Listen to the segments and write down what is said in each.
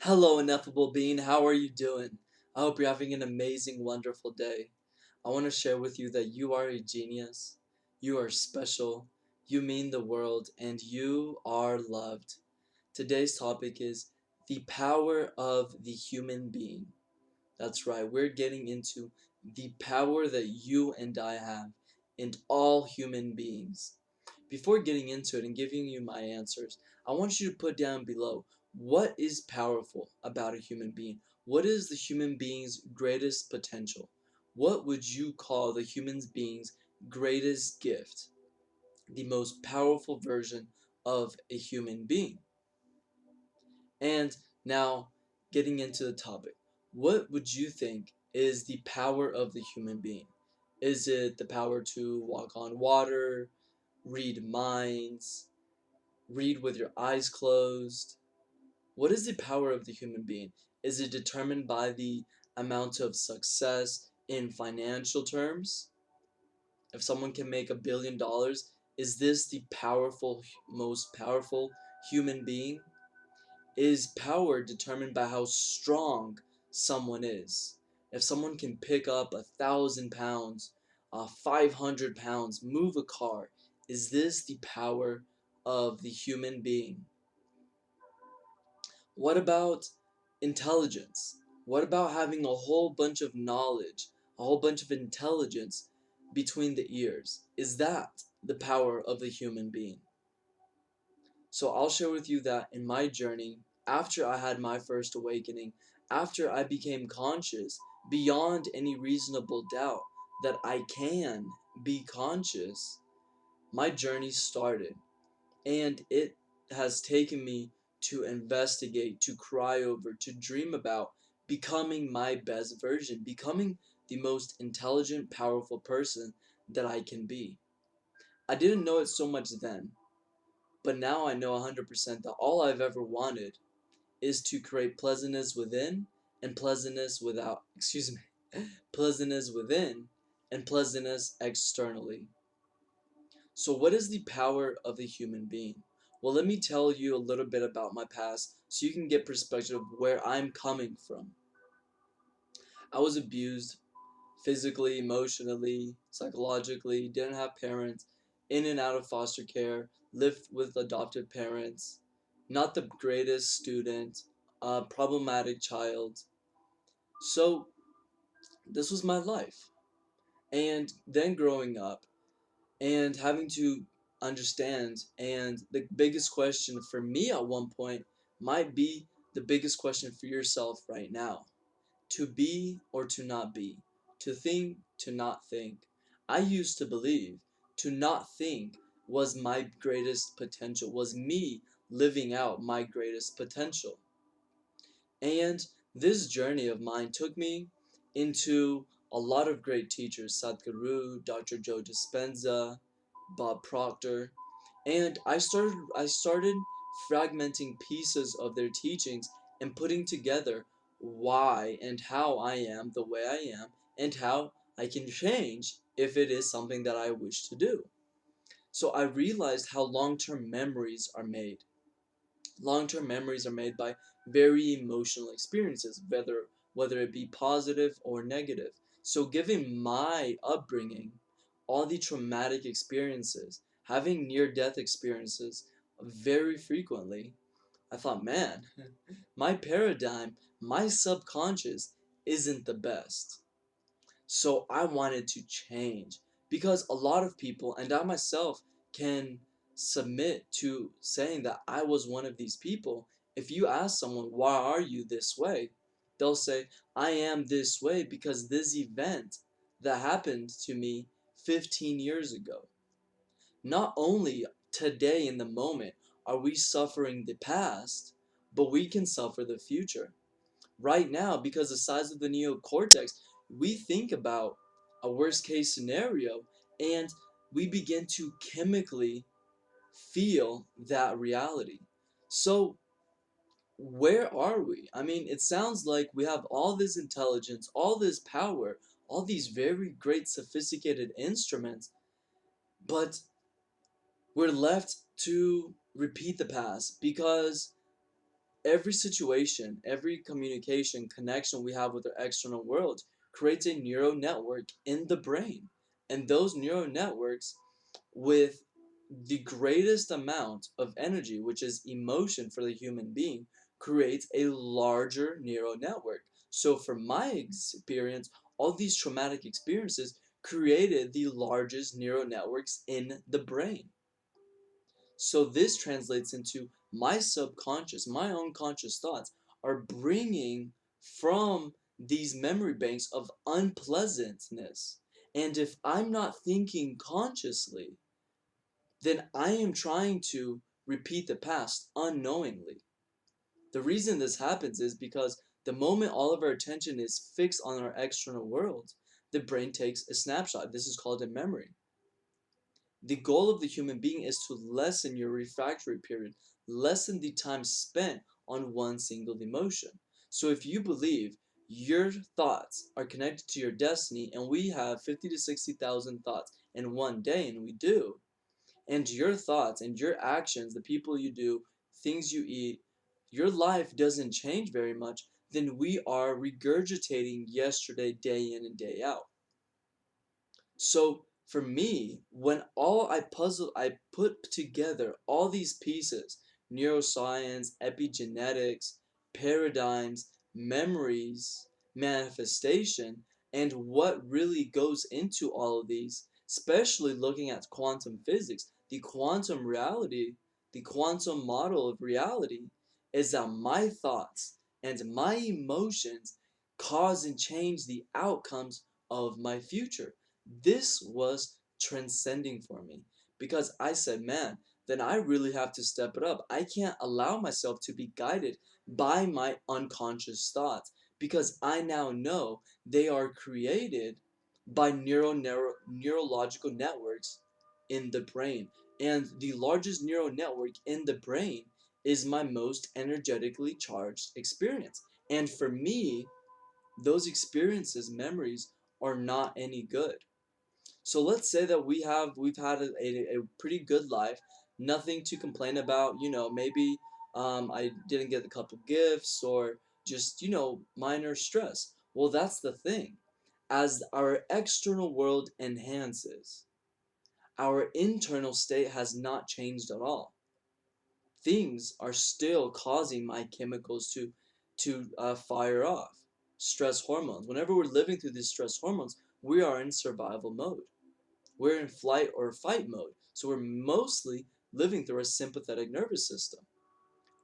Hello, ineffable being. How are you doing? I hope you're having an amazing, wonderful day. I want to share with you that you are a genius. You are special. You mean the world, and you are loved. Today's topic is the power of the human being. That's right, we're getting into the power that you and I have, and all human beings. Before getting into it and giving you my answers, I want you to put down below what is powerful about a human being? What is the human being's greatest potential? What would you call the human being's greatest gift? The most powerful version of a human being. And now, getting into the topic, what would you think is the power of the human being? Is it the power to walk on water, read minds, read with your eyes closed? What is the power of the human being? Is it determined by the amount of success in financial terms? If someone can make $1 billion, is this the most powerful human being? Is power determined by how strong someone is? If someone can pick up 1,000 pounds, 500 pounds, move a car, is this the power of the human being? What about intelligence? What about having a whole bunch of knowledge, a whole bunch of intelligence between the ears? Is that the power of the human being? So I'll share with you that in my journey, after I had my first awakening, after I became conscious beyond any reasonable doubt that I can be conscious, my journey started. And it has taken me to investigate, to cry over, to dream about becoming my best version, becoming the most intelligent, powerful person that I can be. I didn't know it so much then, but now I know 100% that all I've ever wanted is to create pleasantness within and pleasantness without, excuse me, pleasantness within and pleasantness externally. So what is the power of the human being? Well, let me tell you a little bit about my past so you can get perspective of where I'm coming from. I was abused physically, emotionally, psychologically, didn't have parents, in and out of foster care, lived with adoptive parents, not the greatest student, a problematic child. So this was my life. And then growing up and having to understand, and the biggest question for me at one point might be the biggest question for yourself right now: to be or to not be, to think, to not think. I used to believe to not think was my greatest potential, was me living out my greatest potential. And this journey of mine took me into a lot of great teachers: Sadhguru, Dr. Joe Dispenza, Bob Proctor, and I started fragmenting pieces of their teachings and putting together why and how I am the way I am, and how I can change if it is something that I wish to do. So I realized how long-term memories are made. Long-term memories are made by very emotional experiences, whether it be positive or negative. So given my upbringing, all the traumatic experiences, having near-death experiences very frequently, I thought, man, my paradigm, my subconscious isn't the best. So I wanted to change, because a lot of people, and I myself, can submit to saying that I was one of these people. If you ask someone, why are you this way? They'll say, I am this way because this event that happened to me 15 years ago. Not only today in the moment are we suffering the past, but we can suffer the future right now, because the size of the neocortex, we think about a worst case scenario and we begin to chemically feel that reality. So where are we? I mean, it sounds like we have all this intelligence, all this power, all these very great sophisticated instruments, but we're left to repeat the past, because Every situation, every communication, connection we have with our external world creates a neural network in the brain. And those neural networks, with the greatest amount of energy, which is emotion for the human being, creates a larger neural network. So, from my experience, all these traumatic experiences created the largest neural networks in the brain. So this translates into my subconscious, my unconscious thoughts are bringing from these memory banks of unpleasantness. And if I'm not thinking consciously, then I am trying to repeat the past unknowingly. The reason this happens is because the moment all of our attention is fixed on our external world, the brain takes a snapshot. This is called a memory. The goal of the human being is to lessen your refractory period, lessen the time spent on one single emotion. So if you believe your thoughts are connected to your destiny, and we have 50 to 60,000 thoughts in one day, and we do, and your thoughts and your actions, the people you do, things you eat, your life doesn't change very much, then we are regurgitating yesterday day in and day out. So for me, when I put together all these pieces, neuroscience, epigenetics, paradigms, memories, manifestation, and what really goes into all of these, especially looking at quantum physics, the quantum reality, the quantum model of reality, is that my thoughts and my emotions cause and change the outcomes of my future. This was transcending for me because I said, man, then I really have to step it up. I can't allow myself to be guided by my unconscious thoughts because I now know they are created by neurological networks in the brain. And the largest neural network in the brain is my most energetically charged experience. And for me, those experiences, memories, are not any good. So let's say that we've had a pretty good life, nothing to complain about. Maybe I didn't get a couple gifts or just minor stress. Well, that's the thing. As our external world enhances, our internal state has not changed at all. Things are still causing my chemicals to fire off stress hormones. Whenever we're living through these stress hormones, we are in survival mode. We're in flight or fight mode. So we're mostly living through our sympathetic nervous system.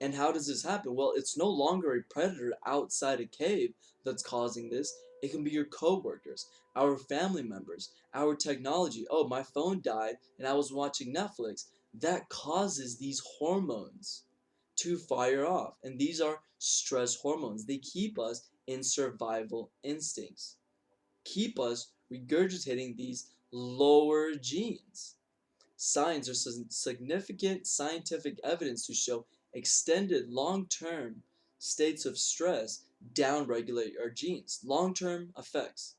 And how does this happen? Well, it's no longer a predator outside a cave that's causing this. It can be your coworkers, our family members, our technology. Oh, my phone died and I was watching Netflix. That causes these hormones to fire off. And these are stress hormones. They keep us in survival instincts, keep us regurgitating these lower genes. Signs are significant scientific evidence to show extended long-term states of stress downregulate our genes, long-term effects.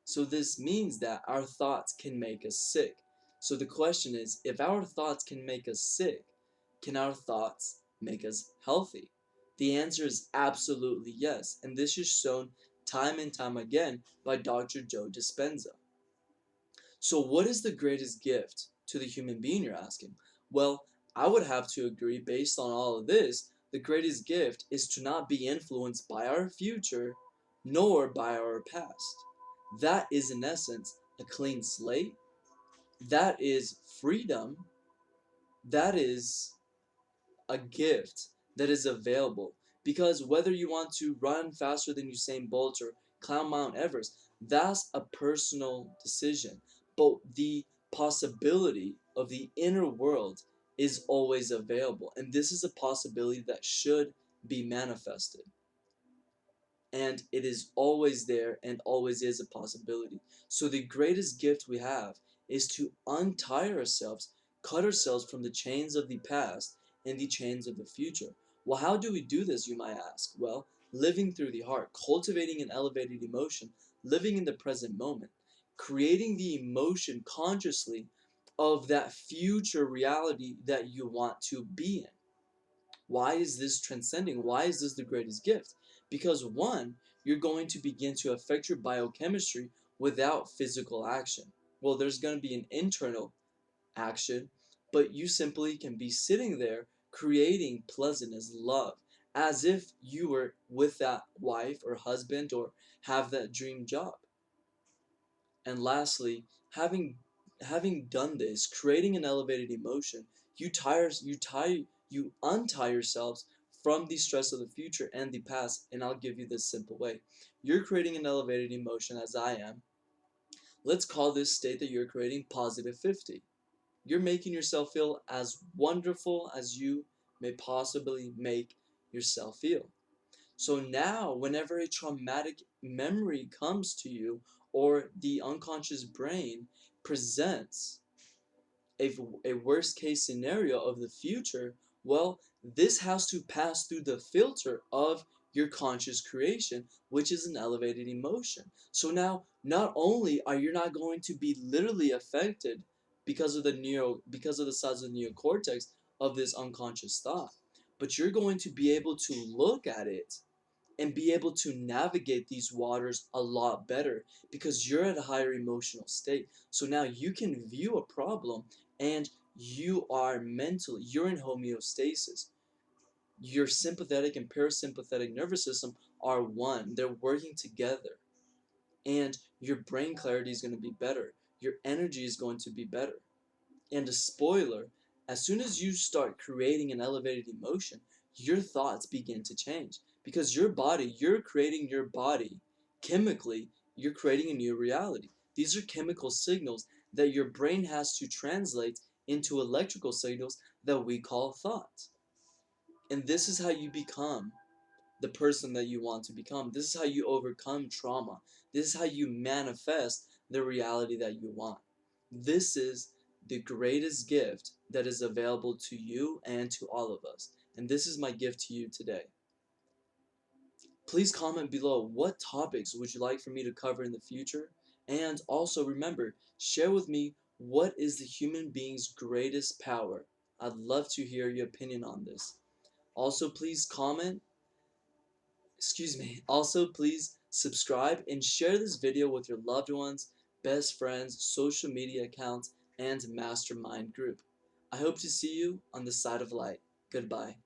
So this means that our thoughts can make us sick. So the question is, if our thoughts can make us sick, can our thoughts make us healthy? The answer is absolutely yes, and this is shown time and time again by Dr. Joe Dispenza. So, what is the greatest gift to the human being, you're asking? Well, I would have to agree, based on all of this, the greatest gift is to not be influenced by our future nor by our past. That is, in essence, a clean slate. That is freedom. That is a gift that is available. Because whether you want to run faster than Usain Bolt or climb Mount Everest, that's a personal decision. But the possibility of the inner world is always available. And this is a possibility that should be manifested. And it is always there and always is a possibility. So the greatest gift we have is to untie ourselves, cut ourselves from the chains of the past and the chains of the future. Well, how do we do this, you might ask? Well, living through the heart, cultivating an elevated emotion, living in the present moment, creating the emotion consciously of that future reality that you want to be in. Why is this transcending? Why is this the greatest gift? Because one, you're going to begin to affect your biochemistry without physical action. Well, there's going to be an internal action, but you simply can be sitting there creating pleasantness, love, as if you were with that wife or husband or have that dream job. And lastly, having done this, creating an elevated emotion, you untie yourselves from the stress of the future and the past. And I'll give you this simple way. You're creating an elevated emotion as I am. Let's call this state that you're creating positive 50. You're making yourself feel as wonderful as you may possibly make yourself feel. So now, whenever a traumatic memory comes to you, or the unconscious brain presents a worst case scenario of the future, well, this has to pass through the filter of your conscious creation, which is an elevated emotion. So now, not only are you not going to be literally affected because of the size of the neocortex of this unconscious thought, but you're going to be able to look at it and be able to navigate these waters a lot better because you're at a higher emotional state. So now you can view a problem and you're in homeostasis. Your sympathetic and parasympathetic nervous system are one, they're working together, and your brain clarity is going to be better, your energy is going to be better. And a spoiler, as soon as you start creating an elevated emotion, your thoughts begin to change. Because you're creating your body chemically, you're creating a new reality. These are chemical signals that your brain has to translate into electrical signals that we call thought. And this is how you become the person that you want to become. This is how you overcome trauma. This is how you manifest the reality that you want. This is the greatest gift that is available to you and to all of us. And this is my gift to you today. Please comment below what topics would you like for me to cover in the future? And also remember, share with me what is the human being's greatest power. I'd love to hear your opinion on this. Also, please comment Also, please subscribe and share this video with your loved ones, best friends, social media accounts, and mastermind group. I hope to see you on the side of light. Goodbye.